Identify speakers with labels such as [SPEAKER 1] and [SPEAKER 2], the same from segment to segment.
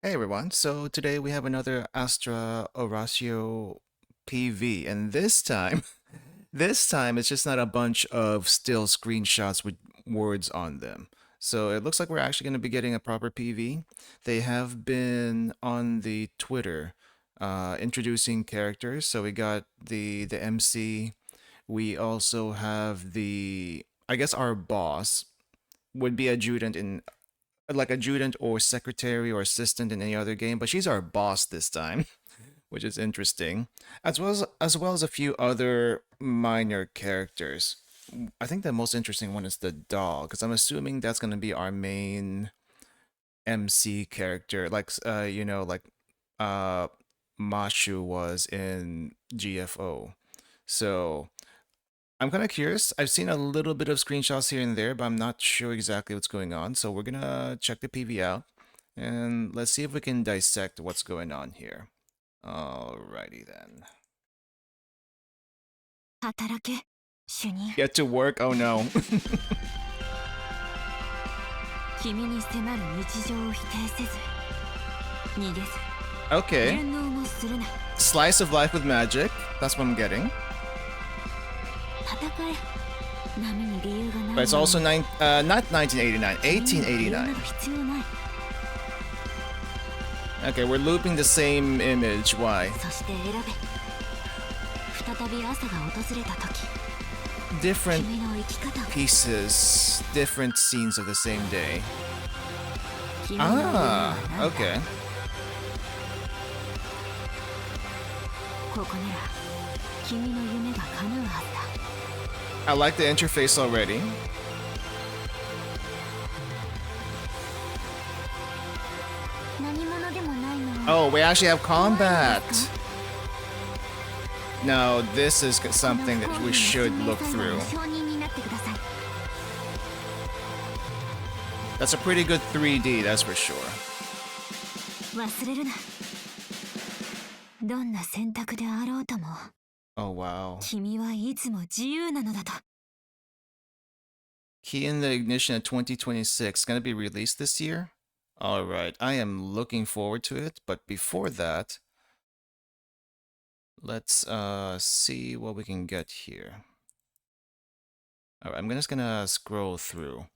[SPEAKER 1] Hey everyone, so today we have another Astra Oratio PV, and this time, this time it's just not a bunch of still screenshots with words on them. So it looks like we're actually going to be getting a proper PV. They have been on the Twitter introducing characters. So we got the MC. We also have I guess our boss would be adjutant in like adjutant or secretary or assistant in any other game, but she's our boss this time, which is interesting, as well as a few other minor characters. I think the most interesting one is the dog, because I'm assuming that's gonna be our main MC character, like like uh Mashu was in GFO. So I'm kind of curious. I've seen a little bit of screenshots here and there, but I'm not sure exactly what's going on. So we're gonna check the PV out and let's see if we can dissect what's going on here. Alrighty then.
[SPEAKER 2] 働け、主任。
[SPEAKER 1] Get to work? Oh no.
[SPEAKER 2] 君に迫る日常を否定せず、逃げず、
[SPEAKER 1] Okay.
[SPEAKER 2] 順応もするな。
[SPEAKER 1] Slice of life with magic. That's what I'm getting.
[SPEAKER 2] 戦え。波に理由がない。
[SPEAKER 1] But it's also not 1989, 1889.
[SPEAKER 2] 必要ない。
[SPEAKER 1] Okay, we're looping the same image. Why?
[SPEAKER 2] そして選べ。再び朝が訪れた時、
[SPEAKER 1] Different
[SPEAKER 2] 君の生き方を。
[SPEAKER 1] pieces, different scenes of the same day.
[SPEAKER 2] 君の夢は
[SPEAKER 1] Ah,
[SPEAKER 2] 何だ。
[SPEAKER 1] okay.
[SPEAKER 2] ここなら君の夢が叶うはずだ。
[SPEAKER 1] I like the interface already.
[SPEAKER 2] 何者でもないの。
[SPEAKER 1] Oh, we actually have combat. No, this is something that we should look through.
[SPEAKER 2] 証人になってください。
[SPEAKER 1] That's a pretty good 3D, that's for sure.
[SPEAKER 2] 忘れるな。どんな選択であろうとも、
[SPEAKER 1] Oh, wow.
[SPEAKER 2] 君はいつも自由なのだと。
[SPEAKER 1] Key in the Ignition of 2026, gonna be released this year? Alright, I am looking forward to it, but before that, let's see what we can get here. Alright, I'm just gonna scroll through.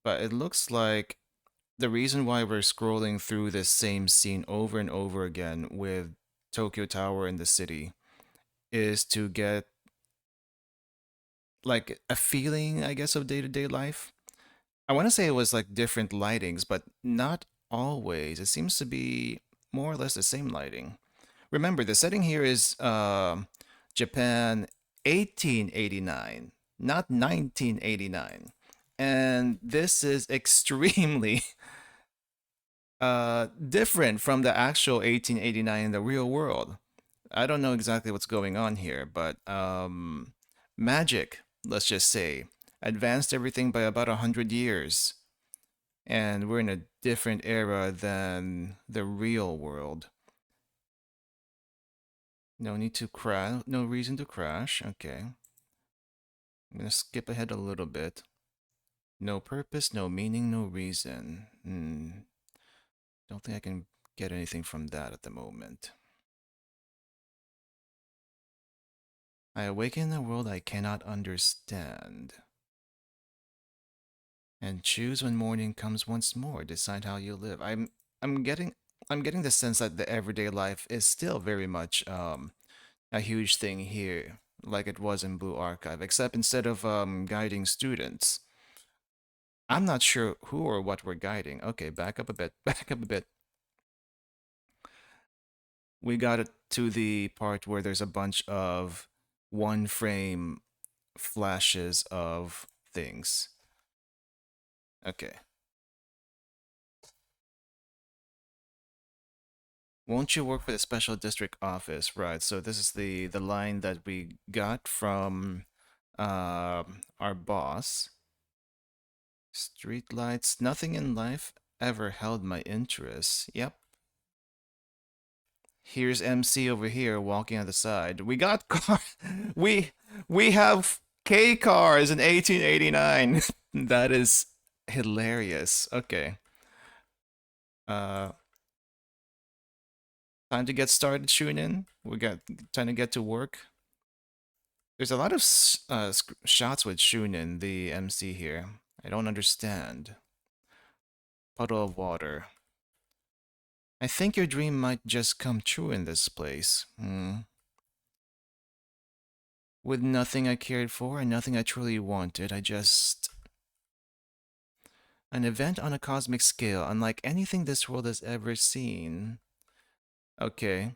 [SPEAKER 1] But it looks like the reason why we're scrolling through this same scene over and over again with Tokyo Tower in the city is to get like a feeling, I guess, of day-to-day life. I want to say it was like different lightings, but not always. It seems to be more or less the same lighting. Remember, the setting here is Japan 1889, not 1989. And this is extremely different from the actual 1889 in the real world. I don't know exactly what's going on here, but magic, let's just say, advanced everything by about 100 years. And we're in a different era than the real world. No need to crash, no reason to crash. Okay. I'm gonna skip ahead a little bit. No purpose, no meaning, no reason. Don't think I can get anything from that at the moment. I awaken in a world I cannot understand. And choose when morning comes once more. Decide how you live. I'm getting the sense that the everyday life is still very much a huge thing here, like it was in Blue Archive, except instead of guiding students, I'm not sure who or what we're guiding. Okay, back up a bit. Back up a bit. We got it to the part where there's a bunch of one frame flashes of things. Okay. Won't you work for the special district office? Right. So this is the line that we got from our boss. Streetlights. Nothing in life ever held my interest. Yep. Here's MC over here walking on the side. We got car. we have K cars in 1889. That is hilarious. Okay. Time to get started, Shunin. We got time to get to work. There's a lot of shots with Shunin, the MC here. I don't understand. Puddle of water. I think your dream might just come true in this place. With nothing I cared for and nothing I truly wanted, I just... An event on a cosmic scale, unlike anything this world has ever seen. Okay,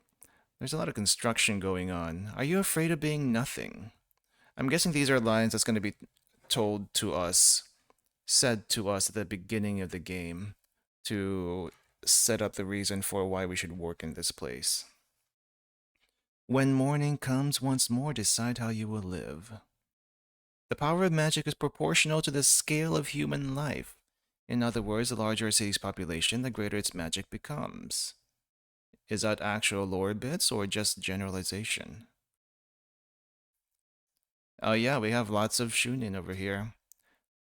[SPEAKER 1] there's a lot of construction going on. Are you afraid of being nothing? I'm guessing these are lines that's going to be told to us, said to us at the beginning of the game to set up the reason for why we should work in this place. When morning comes once more, decide how you will live. The power of magic is proportional to the scale of human life. In other words, the larger a city's population, the greater its magic becomes. Is that actual lore bits or just generalization? Oh yeah, we have lots of shunin over here.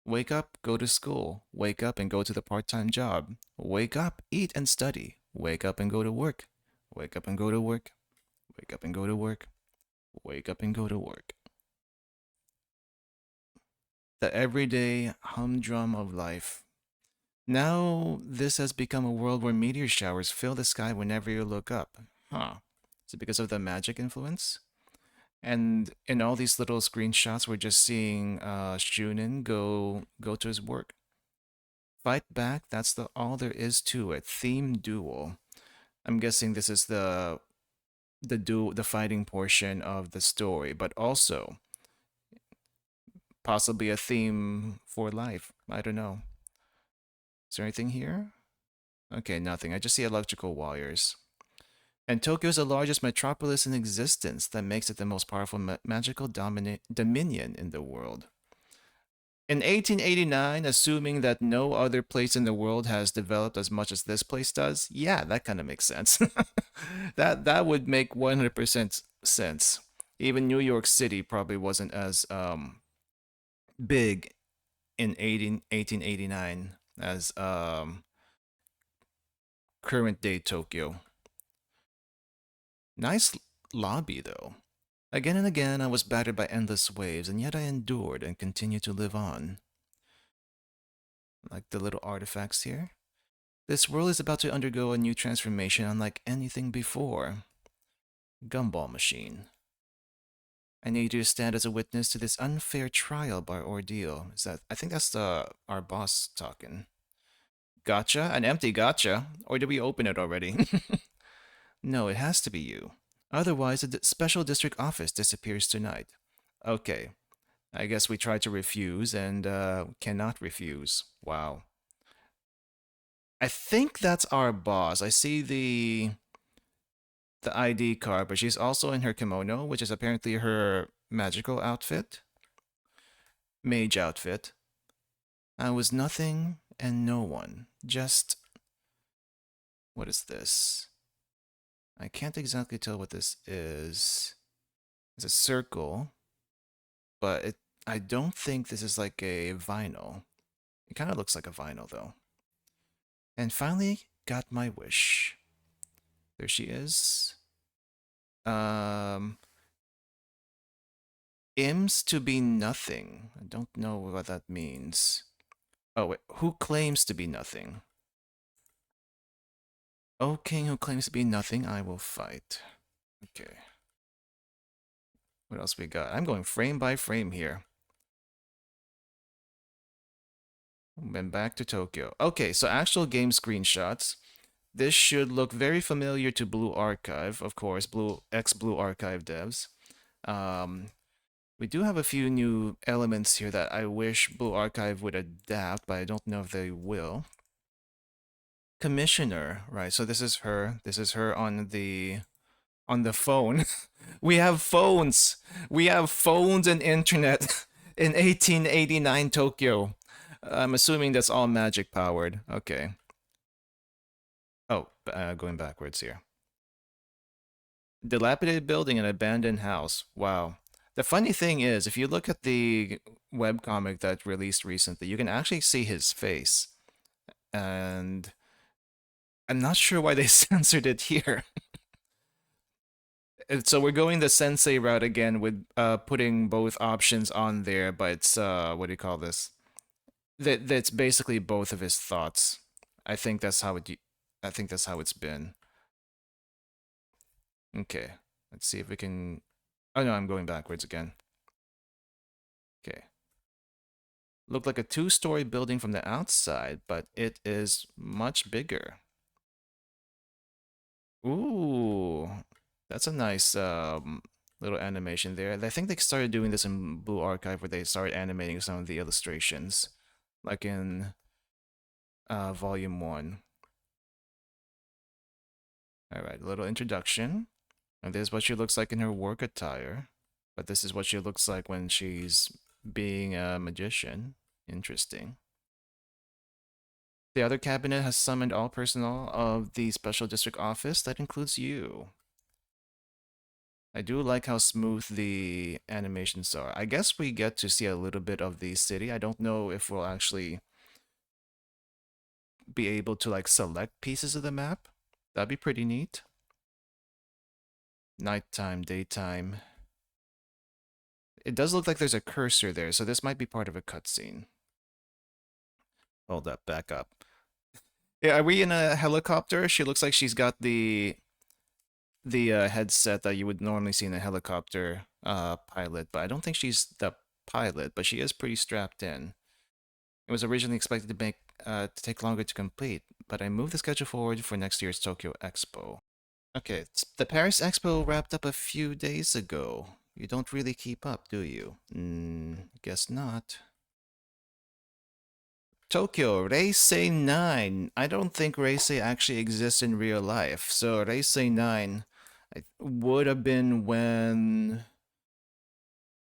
[SPEAKER 1] Wake up, go to school. Wake up and go to the part-time job. Wake up, eat and study. Wake up and go to work. Wake up and go to work. Wake up and go to work. Wake up and go to work. The everyday humdrum of life. Now, this has become a world where meteor showers fill the sky whenever you look up. Huh. Is it because of the magic influence? And in all these little screenshots, we're just seeing Shunin go to his work. Fight back, that's all there is to it. Theme duel. I'm guessing this is the fighting portion of the story, but also possibly a theme for life. I don't know. Is there anything here? Okay, nothing. I just see electrical wires. And Tokyo is the largest metropolis in existence. That makes it the most powerful magical dominion in the world. In 1889, assuming that no other place in the world has developed as much as this place does, yeah, that kind of makes sense. That would make 100% sense. Even New York City probably wasn't as big in 1889 as current day Tokyo. Nice lobby though. Again and again, I was battered by endless waves, and yet I endured and continued to live on. Like the little artifacts here. This world is about to undergo a new transformation unlike anything before. Gumball machine. I need you to stand as a witness to this unfair trial by ordeal. I think that's our boss talking. Gotcha? An empty gotcha? Or did we open it already? No, it has to be you. Otherwise, the special district office disappears tonight. Okay, I guess we tried to refuse and cannot refuse. Wow. I think that's our boss. I see the ID card, but she's also in her kimono, which is apparently her magical outfit, mage outfit. I was nothing and no one. Just what is this? I can't exactly tell what this is. It's a circle, but I don't think this is like a vinyl. It kind of looks like a vinyl though. And finally got my wish. There she is. Um Ims to be nothing. I don't know what that means. Oh wait, who claims to be nothing? O king who claims to be nothing, I will fight. Okay. What else we got? I'm going frame by frame here. Been back to Tokyo. Okay, so actual game screenshots. This should look very familiar to Blue Archive, of course, Blue Archive devs. We do have a few new elements here that I wish Blue Archive would adapt, but I don't know if they will. Commissioner, right? So this is her. This is her on the phone. We have phones. We have phones and internet in 1889 Tokyo. I'm assuming that's all magic powered. Okay. Oh, going backwards here. Dilapidated building and abandoned house. Wow. The funny thing is, if you look at the webcomic that released recently, you can actually see his face. And I'm not sure why they censored it here. So we're going the sensei route again with putting both options on there, but it's what do you call this? That's basically both of his thoughts. I think that's how it. I think that's how it's been. Okay, let's see if we can. Oh no, I'm going backwards again. Okay, looked like a two-story building from the outside, but it is much bigger. Ooh, that's a nice little animation there. I think they started doing this in Blue Archive where they started animating some of the illustrations, like in Volume 1. Alright, a little introduction. And this is what she looks like in her work attire. But this is what she looks like when she's being a magician. Interesting. The other cabinet has summoned all personnel of the Special District Office. That includes you. I do like how smooth the animations are. I guess we get to see a little bit of the city. I don't know if we'll actually be able to like select pieces of the map. That'd be pretty neat. Nighttime, daytime. It does look like there's a cursor there, so this might be part of a cutscene. Hold up, back up. Yeah, are we in a helicopter? She looks like she's got the headset that you would normally see in a helicopter pilot, but I don't think she's the pilot, but she is pretty strapped in. It was originally expected to take longer to complete, but I moved the schedule forward for next year's Tokyo Expo. Okay, the Paris Expo wrapped up a few days ago. You don't really keep up, do you? Guess not. Tokyo, Reisei 9. I don't think Reisei actually exists in real life. So Reisei 9 would have been when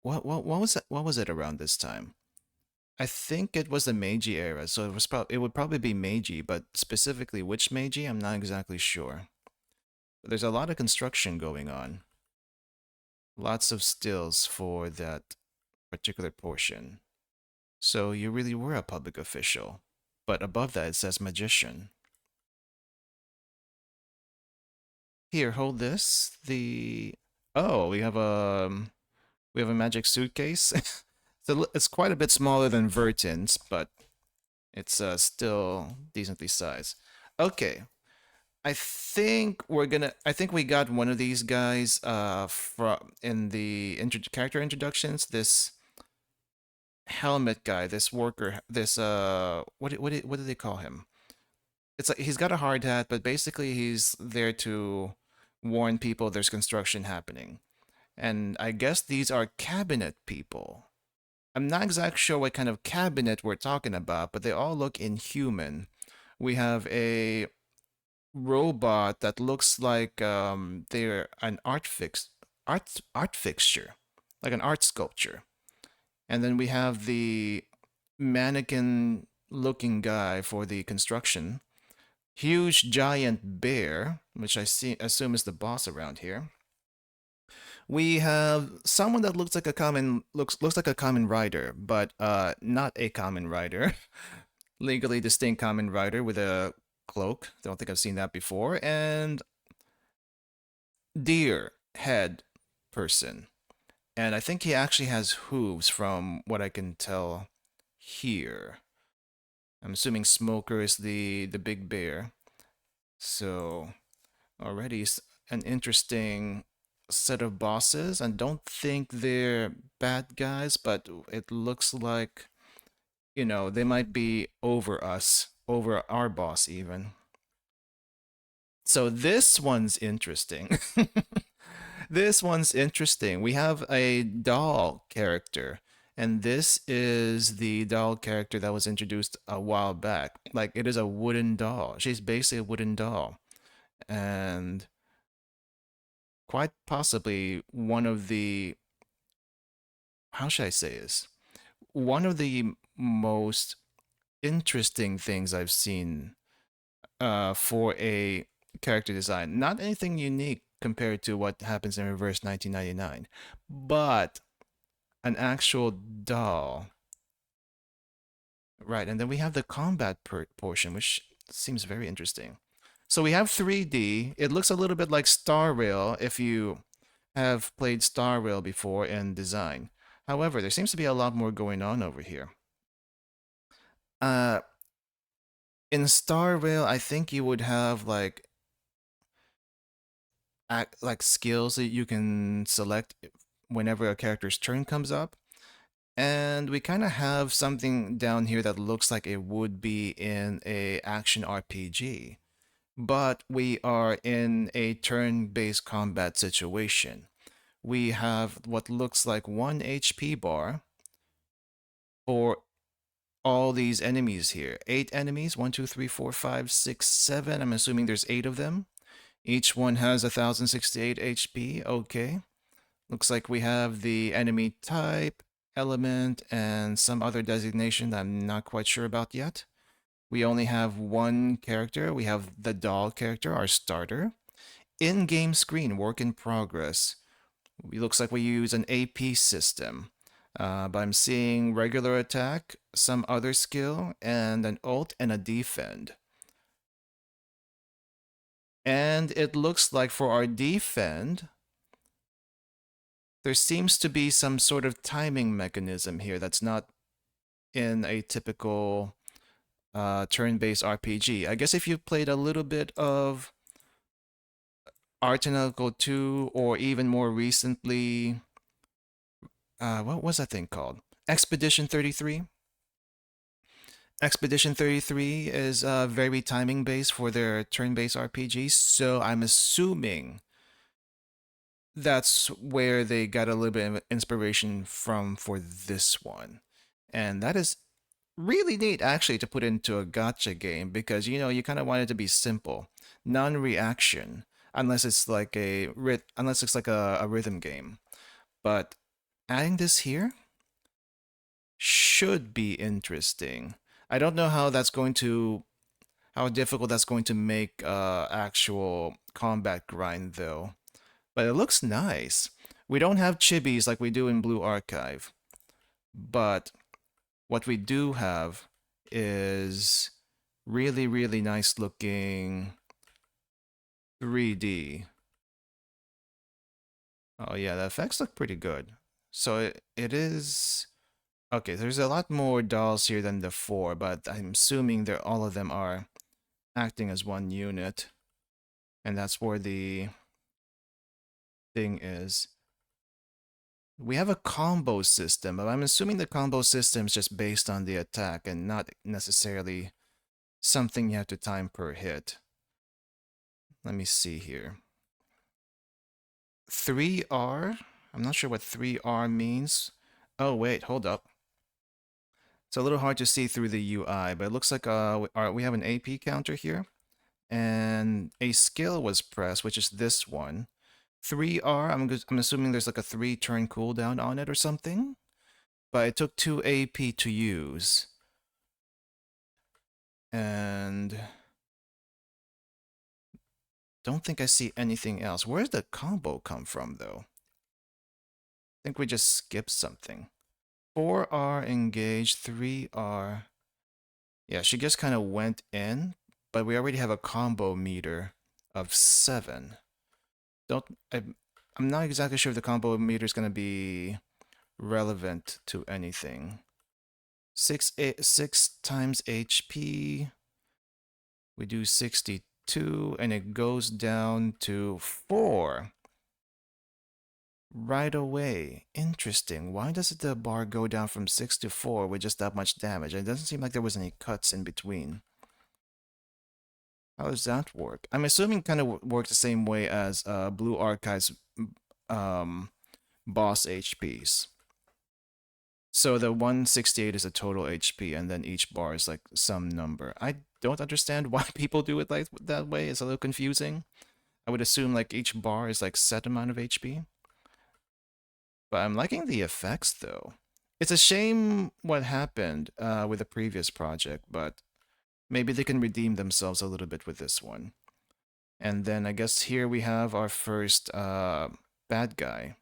[SPEAKER 1] what was that? What was it around this time? I think it was the Meiji era, so it would probably be Meiji, but specifically which Meiji, I'm not exactly sure. But there's a lot of construction going on. Lots of stills for that particular portion. So you really were a public official. But above that it says magician. Here, hold this. Oh, we have a magic suitcase. So it's quite a bit smaller than Vertin's, but it's still decently sized. Okay, I think we got one of these guys from in the character introductions. This helmet guy, this worker, this what do they call him? It's like he's got a hard hat, but basically he's there to warn people there's construction happening. And I guess these are cabinet people. I'm not exactly sure what kind of cabinet we're talking about, but they all look inhuman. We have a robot that looks like they're an art fixture, like an art sculpture. And then we have the mannequin looking guy for the construction. Huge giant bear, which assume is the boss around here. We have someone that looks like a common rider, but not a common rider. Legally distinct common rider with a cloak. Don't think I've seen that before. And deer head person. And I think he actually has hooves from what I can tell here. I'm assuming Smoker is the big bear. So already an interesting set of bosses. And don't think they're bad guys, but it looks like, they might be over us, over our boss even. So this one's interesting. This one's interesting. We have a doll character, and this is the doll character that was introduced a while back. Like, it is a wooden doll. She's basically a wooden doll. And quite possibly one of the, how should I say this? One of the most interesting things I've seen for a character design. Not anything unique compared to what happens in Reverse 1999, but an actual doll. Right, and then we have the combat portion, which seems very interesting. So we have 3D. It looks a little bit like Star Rail if you have played Star Rail before in design. However, there seems to be a lot more going on over here. Uh, in Star Rail, I think you would have like skills that you can select whenever a character's turn comes up. And we kind of have something down here that looks like it would be in a action RPG, but we are in a turn-based combat situation. We have what looks like 1 HP bar for all these enemies here. 8 enemies, 1, 2, 3, 4, 5, 6, 7. I'm assuming there's 8 of them. Each one has 1068 HP. Okay. Looks like we have the enemy type, element, and some other designation that I'm not quite sure about yet. We only have one character. We have the doll character, our starter. In-game screen, work in progress. It looks like we use an AP system. But I'm seeing regular attack, some other skill, and an ult and a defend. And it looks like for our defend, there seems to be some sort of timing mechanism here that's not in a typical turn-based RPG. I guess if you played a little bit of Art and Alco 2, or even more recently, what was that thing called? Expedition 33? Expedition 33 is very timing based for their turn-based RPGs, so I'm assuming that's where they got a little bit of inspiration from for this one. And that is really neat actually to put into a gacha game because you kind of want it to be simple, non-reaction, unless it's like a rhythm game. But adding this here should be interesting. I don't know how difficult that's going to make actual combat grind though. But it looks nice. We don't have chibis like we do in Blue Archive. But what we do have is really, really nice looking 3D. Oh yeah, the effects look pretty good. So it is... Okay, there's a lot more dolls here than the 4, but I'm assuming all of them are acting as one unit. And that's where the thing is. We have a combo system, but I'm assuming the combo system is just based on the attack and not necessarily something you have to time per hit. Let me see here. 3R? I'm not sure what 3R means. Oh, wait, hold up. It's a little hard to see through the UI, but it looks like we have an AP counter here. And a skill was pressed, which is this one. 3R, I'm assuming there's like a 3-turn cooldown on it or something. But it took 2 AP to use. And don't think I see anything else. Where's the combo come from, though? I think we just skipped something. 4R engaged, 3R. Yeah, she just kind of went in, but we already have a combo meter of 7. I'm not exactly sure if the combo meter is going to be relevant to anything. 6 times HP. We do 62, and it goes down to 4 right away. Interesting. Why does the bar go down from 6 to 4 with just that much damage? It doesn't seem like there was any cuts in between. How does that work? I'm assuming kind of works the same way as Blue Archive's um, boss HPs. So the 168 is a total HP, and then each bar is like some number. I don't understand why people do it like that way. It's a little confusing. I would assume like each bar is like set amount of HP. But I'm liking the effects though. It's a shame what happened with the previous project, but maybe they can redeem themselves a little bit with this one. And then I guess here we have our first bad guy.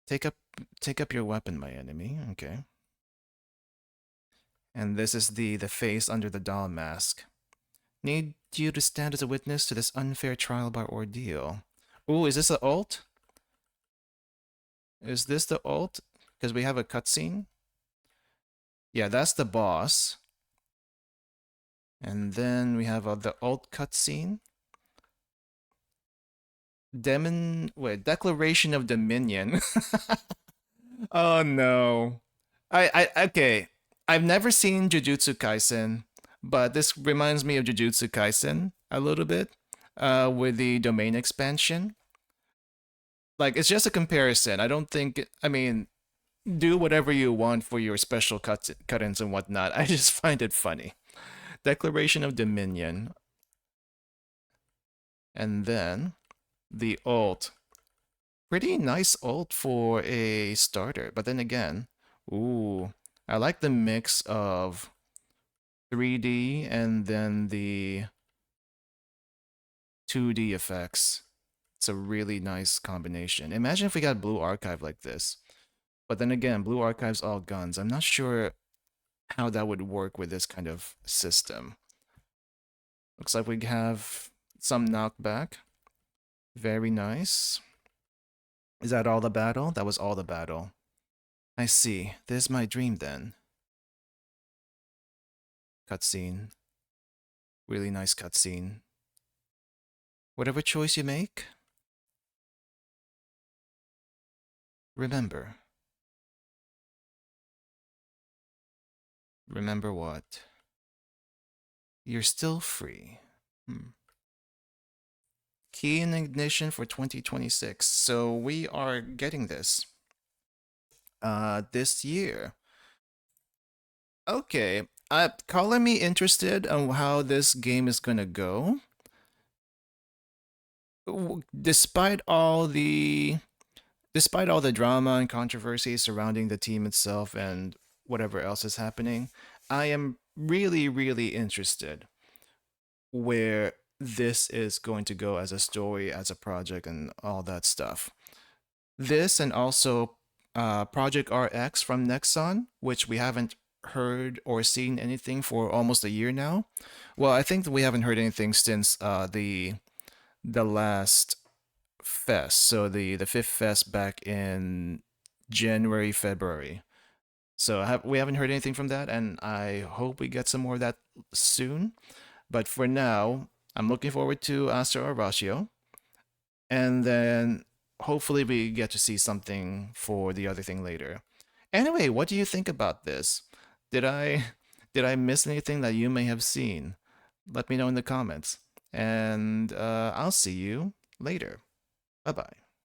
[SPEAKER 1] Take up your weapon, my enemy. Okay. And this is the face under the doll mask. Need you to stand as a witness to this unfair trial by ordeal. Ooh, is this an ult? Is this the ult? Because we have a cutscene. Yeah, that's the boss. And then we have the ult cutscene. Declaration of Dominion. Oh no. Okay. I've never seen Jujutsu Kaisen, but this reminds me of Jujutsu Kaisen a little bit, with the domain expansion. Like it's just a comparison. I don't think. I mean, do whatever you want for your special cut-ins and whatnot. I just find it funny. Declaration of Dominion, and then the ult. Pretty nice ult for a starter, but then again, ooh, I like the mix of 3D and then the 2D effects. It's a really nice combination. Imagine if we got Blue Archive like this. But then again, Blue Archive's all guns. I'm not sure how that would work with this kind of system. Looks like we have some knockback. Very nice. Is that all the battle? That was all the battle. I see. This is my dream then. Cutscene. Really nice cutscene. Whatever choice you make, remember. Remember what? You're still free. Key in ignition for 2026. So we are getting this year. Okay. Calling me interested on how this game is gonna go. Despite all the drama and controversy surrounding the team itself and whatever else is happening, I am really, really interested where this is going to go as a story, as a project, and all that stuff. This and also Project RX from Nexon, which we haven't heard or seen anything for almost a year now. Well, I think that we haven't heard anything since the last fest, so the fifth fest back in January, February. So we haven't heard anything from that, and I hope we get some more of that soon. But for now, I'm looking forward to Astra Oratio, and then hopefully we get to see something for the other thing later. Anyway, what do you think about this? Did I did I miss anything that you may have seen? Let me know in the comments, and I'll see you later. Bye bye.